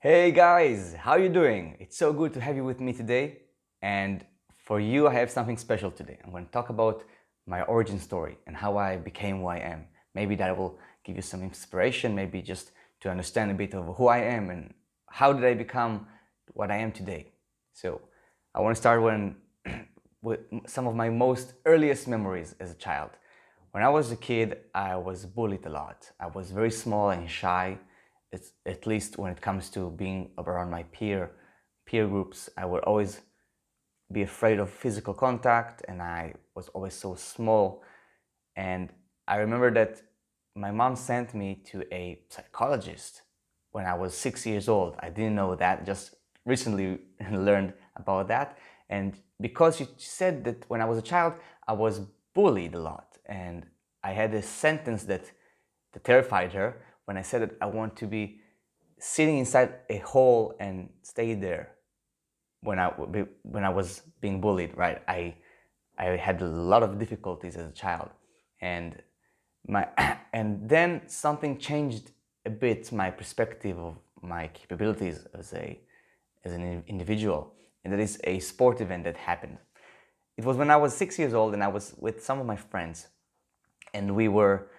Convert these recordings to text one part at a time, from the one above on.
Hey guys, how you doing? It's so good to have you with me today. And for you, I have something special today. I'm going to talk about my origin story and how I became who I am. Maybe that will give you some inspiration, maybe just to understand a bit of who I am and how did I become what I am today. So, I want to start with some of my most earliest memories as a child. When I was a kid, I was bullied a lot. I was very small and shy. At least when it comes to being around my peer groups, I would always be afraid of physical contact, and I was always so small. And I remember that my mom sent me to a psychologist when I was 6 years old. I didn't know that, just recently learned about that. And because she said that when I was a child, I was bullied a lot. And I had a sentence that terrified her when I said that I want to be sitting inside a hole and stay there when I was being bullied, right? I had a lot of difficulties as a child, and my and then something changed a bit my perspective of my capabilities as an individual, and that is a sport event that happened. It was when I was 6 years old, and I was with some of my friends, and we were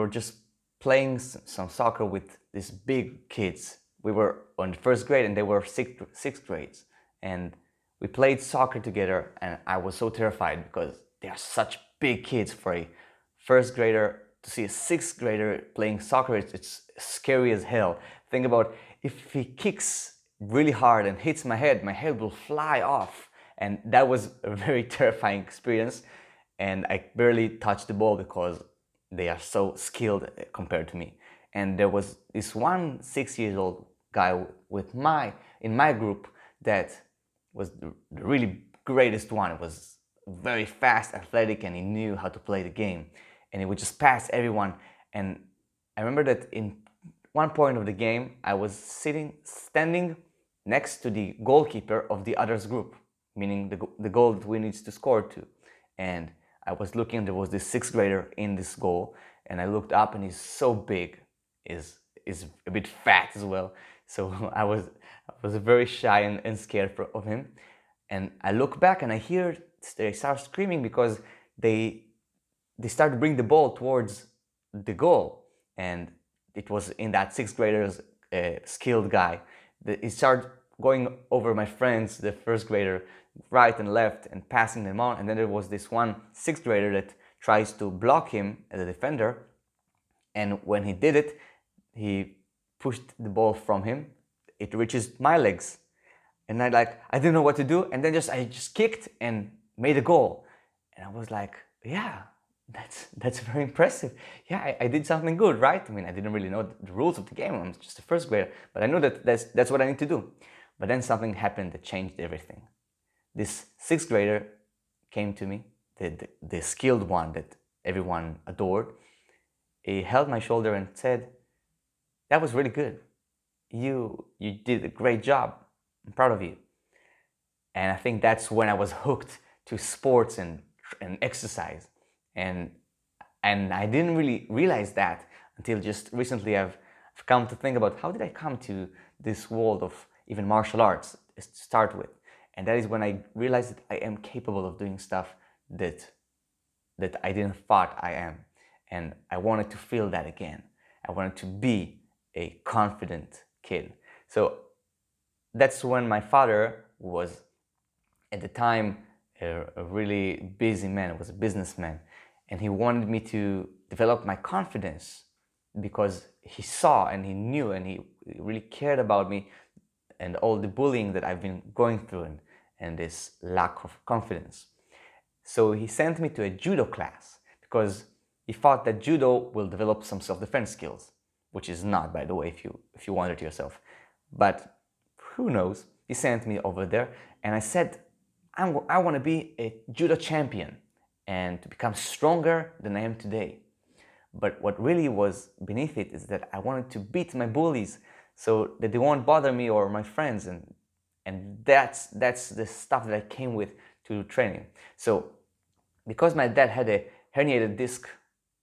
just playing some soccer with these big kids. We were on the first grade and they were sixth grades. And we played soccer together, and I was so terrified because they are such big kids for a first grader to see a sixth grader playing soccer. It's scary as hell. Think about if he kicks really hard and hits my head will fly off. And that was a very terrifying experience. And I barely touched the ball because they are so skilled compared to me. And there was this one 6 years old guy with in my group that was the really greatest one. It was very fast, athletic, and he knew how to play the game. And he would just pass everyone. And I remember that in one point of the game, I was standing next to the goalkeeper of the other's group, meaning the goal that we need to score to. And I was looking, there was this sixth grader in this goal, and I looked up and he's so big, is a bit fat as well. So I was very shy and scared of him. And I look back and I hear they start screaming because they start to bring the ball towards the goal. And it was in that sixth grader's skilled guy. He started going over my friends, the first grader, right and left, and passing them on. And then there was this one sixth grader that tries to block him as a defender. And when he did it, he pushed the ball from him. It reaches my legs. And I didn't know what to do. And then I just kicked and made a goal. And I was like, yeah, that's very impressive. Yeah, I did something good, right? I mean, I didn't really know the rules of the game. I'm just a first grader, but I know that that's what I need to do. But then something happened that changed everything. This sixth grader came to me, the skilled one that everyone adored. He held my shoulder and said, "That was really good. You did a great job. I'm proud of you." And I think that's when I was hooked to sports and exercise. And I didn't really realize that until just recently. I've come to think about how did I come to this world of even martial arts to start with. And that is when I realized that I am capable of doing stuff that I didn't thought I am. And I wanted to feel that again. I wanted to be a confident kid. So that's when my father was at the time a really busy man, was a businessman, and he wanted me to develop my confidence because he saw and he knew and he really cared about me and all the bullying that I've been going through and this lack of confidence. So he sent me to a judo class because he thought that judo will develop some self-defense skills, which is not, by the way, if you wonder to yourself. But who knows? He sent me over there, and I said, I want to be a judo champion and to become stronger than I am today. But what really was beneath it is that I wanted to beat my bullies so that they won't bother me or my friends, and that's the stuff that I came with to training. So because my dad had a herniated disc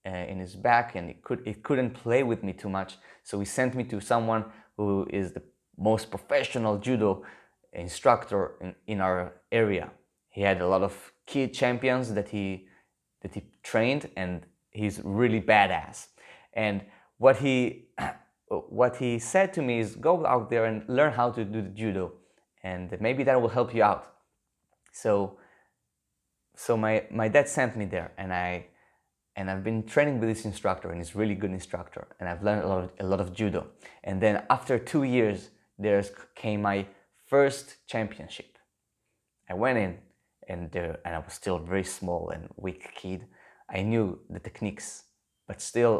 in his back and it couldn't play with me too much, so he sent me to someone who is the most professional judo instructor in our area. He had a lot of kid champions that he trained, and he's really badass. And what he what he said to me is, go out there and learn how to do the judo, and maybe that will help you out. So my dad sent me there, and I've been training with this instructor, and he's a really good instructor, and I've learned a lot of judo. And then after 2 years, there came my first championship. I went in, and I was still a very small and weak kid. I knew the techniques, but still,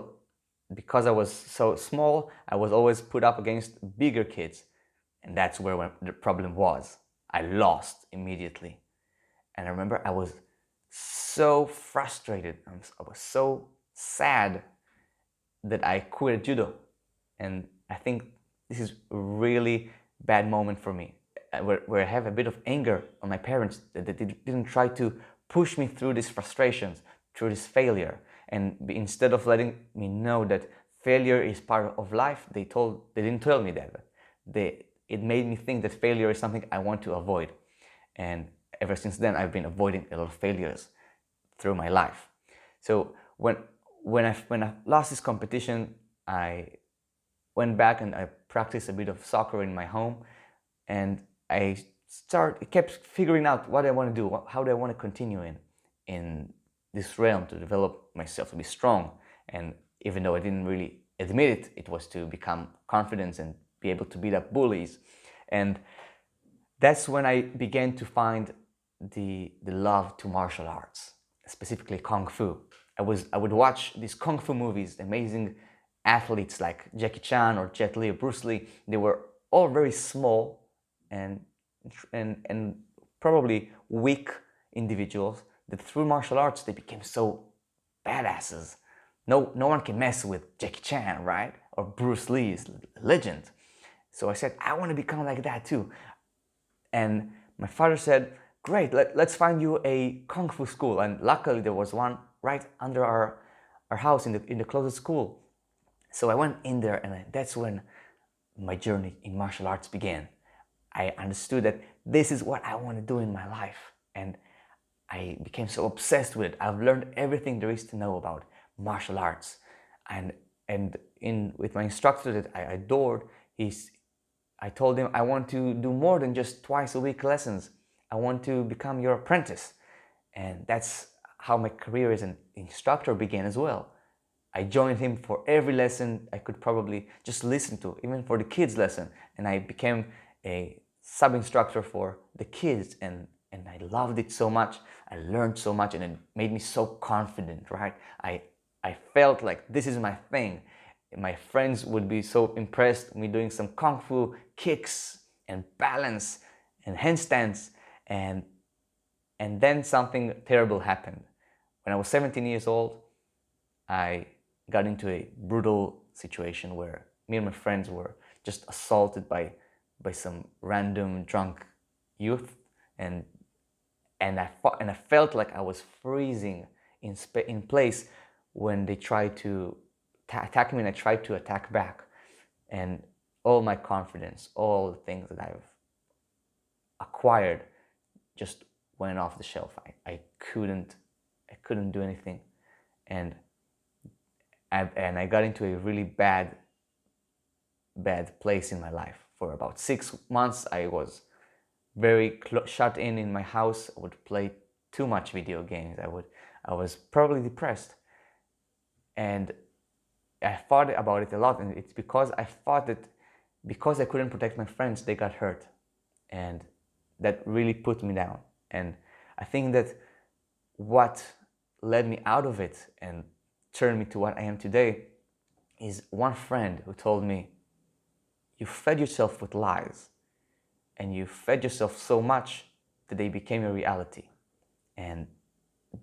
because I was so small, I was always put up against bigger kids, and that's where the problem was. I lost immediately. And I remember I was so frustrated, I was so sad that I quit judo. And I think this is a really bad moment for me, where I have a bit of anger on my parents that they didn't try to push me through these frustrations, through this failure. And instead of letting me know that failure is part of life, they didn't tell me that. It made me think that failure is something I want to avoid. And ever since then, I've been avoiding a lot of failures through my life. So when I lost this competition, I went back and I practiced a bit of soccer in my home, and I kept figuring out what I want to do, how do I want to continue in this realm to develop myself, to be strong. And even though I didn't really admit it, it was to become confident and be able to beat up bullies. And that's when I began to find the love to martial arts, specifically Kung Fu. I would watch these Kung Fu movies, amazing athletes like Jackie Chan or Jet Li or Bruce Lee. They were all very small and probably weak individuals, that through martial arts they became so badasses. No one can mess with Jackie Chan, right? Or Bruce Lee is a legend. So I said, I want to become like that too. And my father said, great, let's find you a Kung Fu school. And luckily there was one right under our house in the closest school. So I went in there, and that's when my journey in martial arts began. I understood that this is what I want to do in my life, and I became so obsessed with it. I've learned everything there is to know about martial arts, and with my instructor that I adored, I told him I want to do more than just twice a week lessons. I want to become your apprentice, and that's how my career as an instructor began as well. I joined him for every lesson I could probably just listen to, even for the kids' lesson, and I became a sub-instructor for the kids, and I loved it so much. I learned so much, and it made me so confident, right? I felt like this is my thing. My friends would be so impressed with me doing some Kung Fu kicks and balance and handstands, and then something terrible happened. When I was 17 years old, I got into a brutal situation where me and my friends were just assaulted by some random drunk youth, and I felt like I was freezing in place when they tried to attack me, and I tried to attack back, and all my confidence, all the things that I've acquired, just went off the shelf. I couldn't do anything, and I got into a really bad place in my life. For about 6 months, I was very shut in my house. I would play too much video games. I was probably depressed, and I thought about it a lot. And it's because I thought that because I couldn't protect my friends, they got hurt, and that really put me down. And I think that what led me out of it and turned me to what I am today is one friend who told me, you fed yourself with lies, and you fed yourself so much that they became a reality. And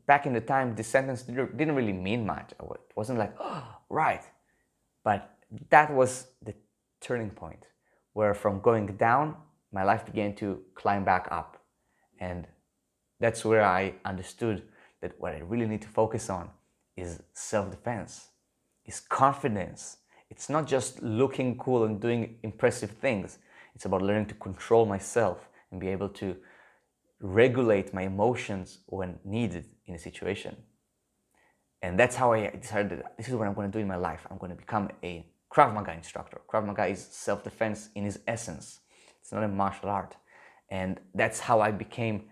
back in the time, this sentence didn't really mean much. It wasn't like, oh, right. But that was the turning point, where from going down, my life began to climb back up. And that's where I understood that what I really need to focus on is self-defense, is confidence, It's not just looking cool and doing impressive things. It's about learning to control myself and be able to regulate my emotions when needed in a situation. And that's how I decided that this is what I'm going to do in my life. I'm going to become a Krav Maga instructor. Krav Maga is self-defense in its essence. It's not a martial art. And that's how I became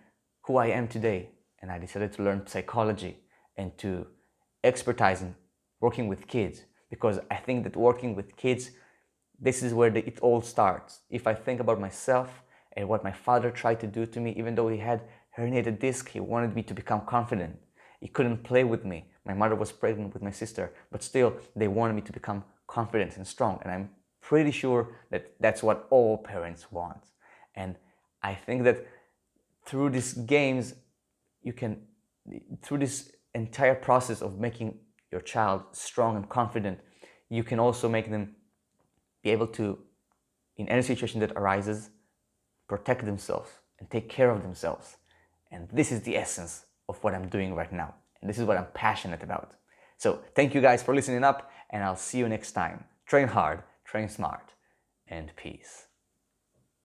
who I am today. And I decided to learn psychology and to expertise in working with kids, because I think that working with kids, this is where it all starts. If I think about myself and what my father tried to do to me, even though he had herniated disc, he wanted me to become confident. He couldn't play with me. My mother was pregnant with my sister, but still they wanted me to become confident and strong. And I'm pretty sure that that's what all parents want. And I think that through these games, through this entire process of making your child strong and confident, you can also make them be able to, in any situation that arises, protect themselves and take care of themselves. And this is the essence of what I'm doing right now. And this is what I'm passionate about. So thank you guys for listening up, and I'll see you next time. Train hard, train smart, and peace.